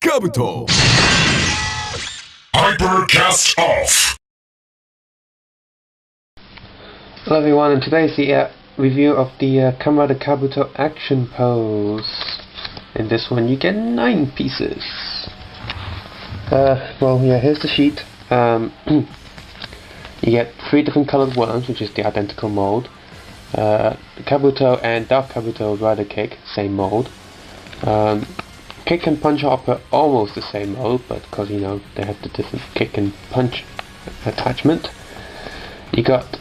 Kabuto! Hypercast off! Hello everyone, and today's the review of the Kamen Kabuto action pose. In this one you get 9 pieces. Here's the sheet. You get 3 different colored worms, which is the identical mold. Kabuto and Dark Kabuto Rider Kick, same mold. Kick and Punch Hopper, almost the same mold, but because they have the different kick and punch attachment. You got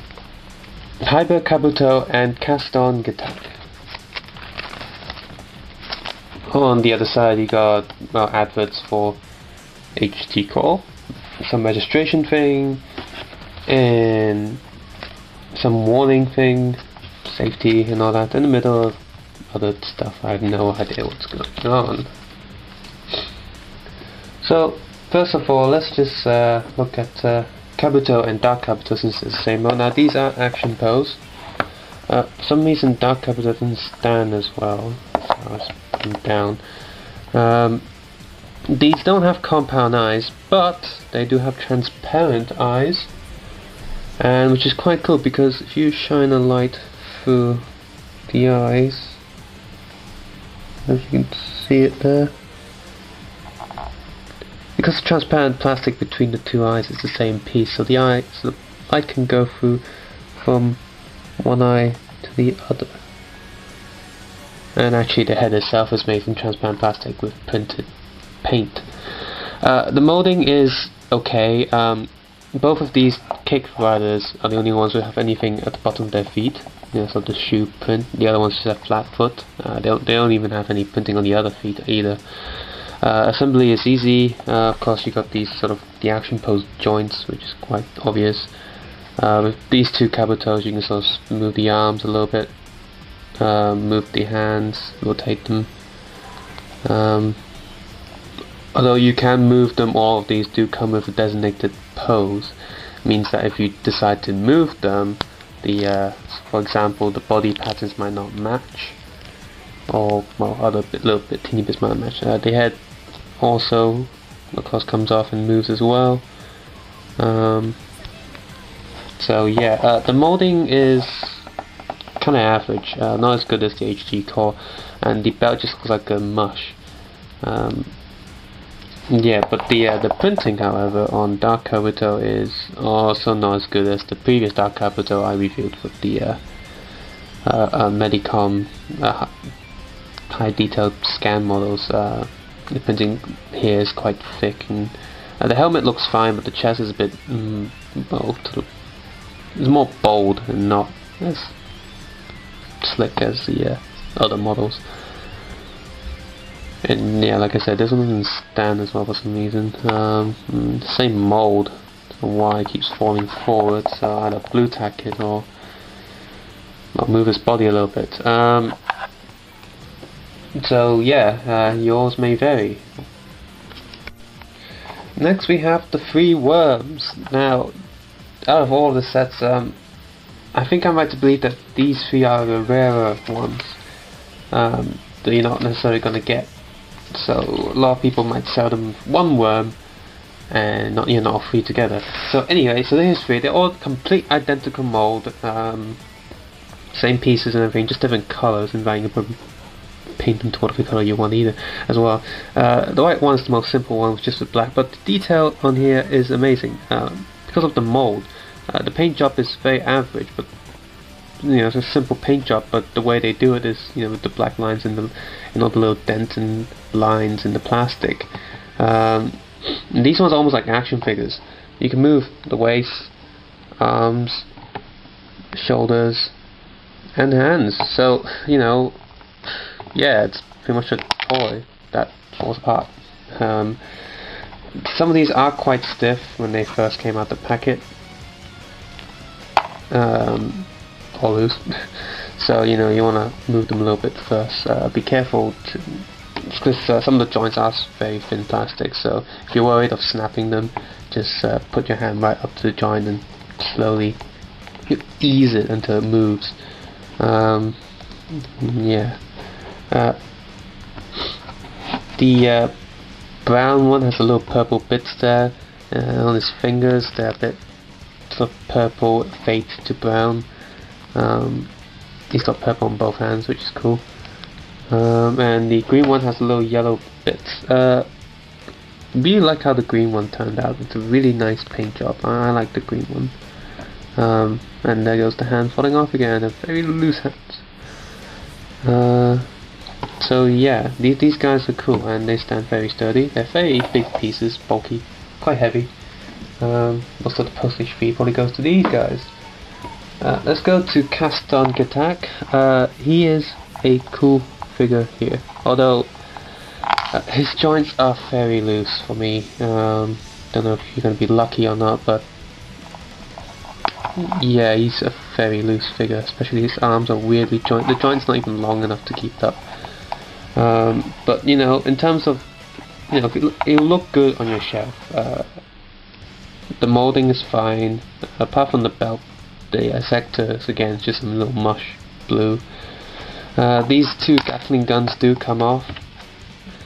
Hyper Kabuto and Cast On Guitar. On the other side you got adverts for HT Call, some registration thing, and some warning thing, safety and all that. In the middle of other stuff, I have no idea what's going on. So first of all, let's just look at Kabuto and Dark Kabuto, since it's the same mode. Now these are action pose. For some reason Dark Kabuto doesn't stand as well, so let's put them down. These don't have compound eyes, but they do have transparent eyes, and which is quite cool, because if you shine a light through the eyes, as you can see it there, because the transparent plastic between the two eyes is the same piece, so the light can go through from one eye to the other. And actually the head itself is made from transparent plastic with printed paint. The molding is okay. Both of these kick riders are the only ones who have anything at the bottom of their feet, so the shoe print. The other ones just have flat foot. They don't even have any printing on the other feet either. Assembly is easy. Of course you got these sort of the action pose joints, which is quite obvious. With these two Kabutos you can sort of move the arms a little bit, move the hands, rotate them. Although you can move them, all of these do come with a designated pose. It means that if you decide to move them, for example, the body patterns might not match, or other little bit teeny bits might not match. The head also, of course, comes off and moves as well. So yeah, the molding is kind of average, not as good as the HG core, and the belt just looks like a mush. Yeah, but the printing, however, on Dark Kabuto is also not as good as the previous Dark Kabuto I reviewed with the Medicom high detailed scan models. The printing here is quite thick, and the helmet looks fine, but the chest is a bit it's more bold and not as slick as the other models. And yeah, like I said, this one doesn't stand as well for some reason. Same mold, so why it keeps falling forward, so either blue tack it or I'll move his body a little bit. So yeah, yours may vary. Next we have the 3 worms. Now, out of all the sets, I think I'm right to believe that these 3 are the rarer ones that you're not necessarily going to get. So a lot of people might sell them with 1 worm and not all 3 together. So anyway, so there's 3. They're all complete identical mold, same pieces and everything, just different colours, and you can paint them to whatever colour you want either as well. The white one is the most simple one, just with black, but the detail on here is amazing because of the mold. The paint job is very average, but it's a simple paint job, but the way they do it is with the black lines and all the little dents and lines in the plastic. And these ones are almost like action figures. You can move the waist, arms, shoulders and hands, so yeah, it's pretty much a toy that falls apart. Some of these are quite stiff when they first came out the packet, or loose. So you want to move them a little bit first. Be careful, because some of the joints are very thin plastic. So if you're worried of snapping them, just put your hand right up to the joint and slowly ease it until it moves. Yeah. The brown one has a little purple bits there on his fingers. They're a bit sort of purple, fade to brown. He's got purple on both hands, which is cool. And the green one has a little yellow bits. Really like how the green one turned out. It's a really nice paint job. I like the green one. And there goes the hand falling off again. They're very loose hands. So yeah, these guys are cool and they stand very sturdy. They're very big pieces, bulky, quite heavy. Most of the postage fee probably goes to these guys. Let's go to Kaston Gatak. He is a cool figure here, although his joints are very loose for me. Don't know if you're going to be lucky or not, but yeah, he's a very loose figure, especially his arms are weirdly jointed. The joint's not even long enough to keep up. But you know, in terms of, you know, it'll look good on your shelf. The molding is fine, apart from the belt. The sectors, again, it's just some little mush blue. These two Gatling guns do come off.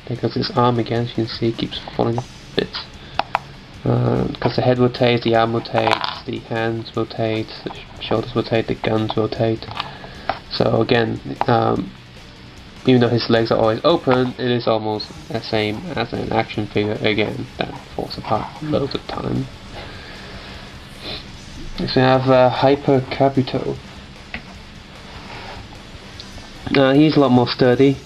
There goes his arm again, as you can see, it keeps falling off bits. Because the head rotates, the arm rotates, the hands rotate, the shoulders rotate, the guns rotate. So again, even though his legs are always open, it is almost the same as an action figure again that falls apart loads of time. Next we have Hyper Kabuto. He's a lot more sturdy.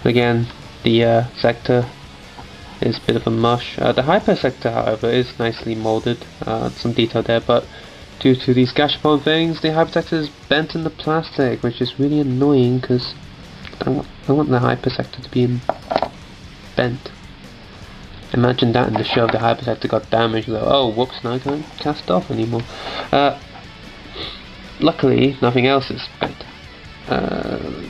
Again, the sector is a bit of a mush. The Hyper sector, however, is nicely molded. Some detail there, but due to these gashapon things, the Hyper sector is bent in the plastic, which is really annoying because I want the Hyper sector to be bent. Imagine that in the show, the Hyper sector got damaged. Like, oh, whoops! Now I can't cast off anymore. Luckily, nothing else is bent.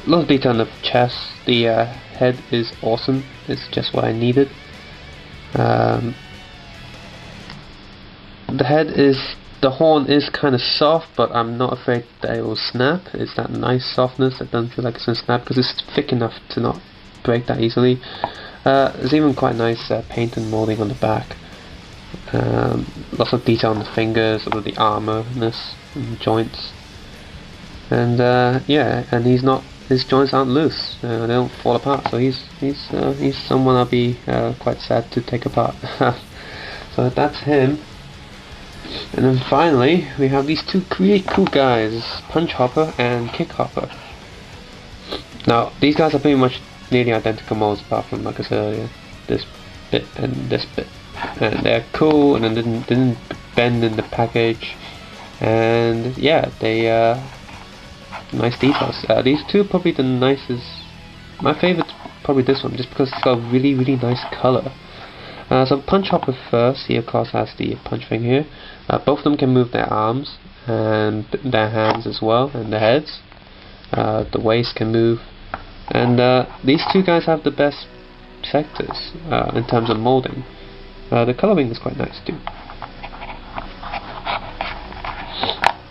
Lot of detail on the chest. The head is awesome. It's just what I needed. The horn is kind of soft, but I'm not afraid that it will snap. It's that nice softness that doesn't feel like it's going to snap because it's thick enough to not break that easily. There's even quite nice paint and molding on the back. Lots of detail on the fingers, sort of the armorness and the joints. And yeah, and his joints aren't loose. They don't fall apart. So he's someone I'll be quite sad to take apart. So that's him. And then finally, we have these two pretty cool guys, Punch Hopper and Kick Hopper. Now, these guys are pretty much nearly identical molds, apart from, like I said earlier, this bit and this bit. And they're cool, and then didn't bend in the package. And yeah, they nice details. These two are probably the nicest. My favorite's probably this one, just because it's got a really, really nice color. So Punch Hopper first, he of course has the punch thing here. Both of them can move their arms and their hands as well, and their heads. The waist can move, and these two guys have the best sectors in terms of molding. The coloring is quite nice too.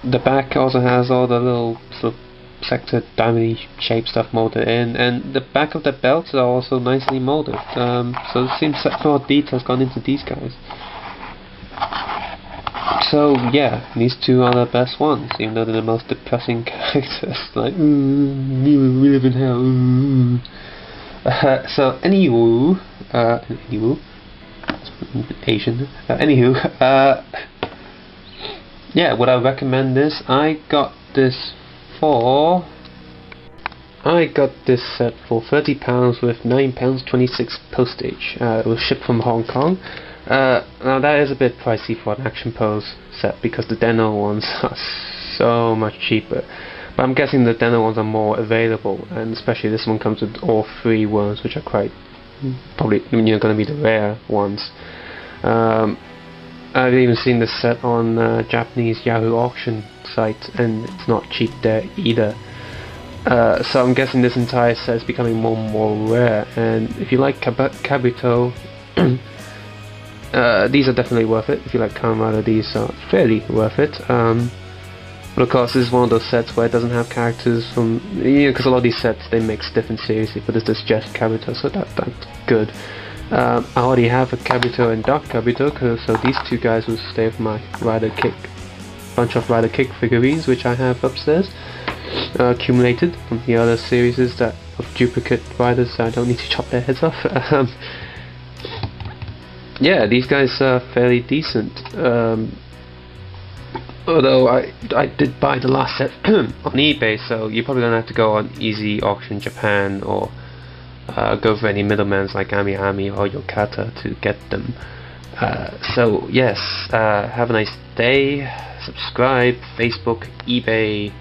The back also has all the little sort of sector diamond shaped stuff molded in, and the back of the belts are also nicely molded. So it seems that more detail's gone into these guys. So yeah, these two are the best ones, even though they're the most depressing characters. Like, we live in hell. So anywho, Asian. Anywho, yeah, would I recommend this? I got this set for £30 with £9.26 postage. It was shipped from Hong Kong. Now that is a bit pricey for an Action Pose set because the Deno ones are so much cheaper. But I'm guessing the Deno ones are more available, and especially this one comes with all three worms, which are quite probably going to be the rare ones. I've even seen this set on Japanese Yahoo auction site, and it's not cheap there either. So I'm guessing this entire set is becoming more and more rare, and if you like Kabuto, these are definitely worth it. If you like Kamen, these are fairly worth it. But of course, this is one of those sets where it doesn't have characters from, because a lot of these sets they mix different series, but this is just Kabuto, so that's good. I already have a Kabuto and Dark Kabuto, so these two guys will stay with my bunch of Rider Kick figurines, which I have upstairs, accumulated from the other series that of duplicate riders, so I don't need to chop their heads off. Yeah, these guys are fairly decent. Although I did buy the last set on eBay, so you're probably gonna have to go on Easy Auction Japan or go for any middlemans like Ami or Yokata to get them. So yes, have a nice day. Subscribe, Facebook, eBay,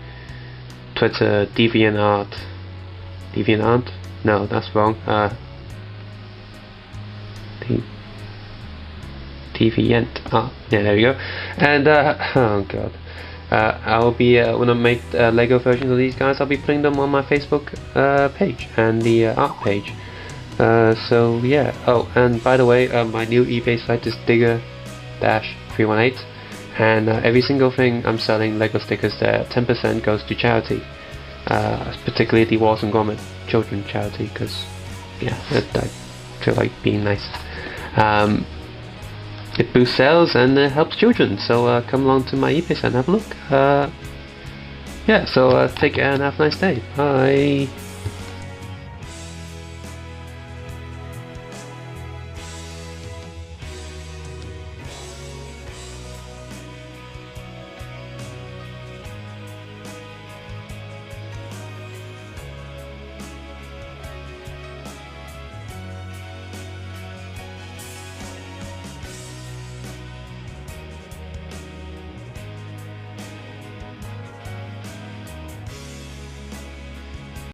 Twitter, DeviantArt. DeviantArt? No, that's wrong. Deviant. Ah, yeah, there we go. And oh god, I'll be when I make Lego versions of these guys, I'll be putting them on my Facebook page and the art page. So yeah. Oh, and by the way, my new eBay site is Digger-318, and every single thing I'm selling Lego stickers there, 10% goes to charity. Particularly the Wallace and Gromit Children charity, because yeah, I feel like being nice. It boosts sales and helps children, so come along to my eBay site and have a look. Yeah, so take care and have a nice day. Bye.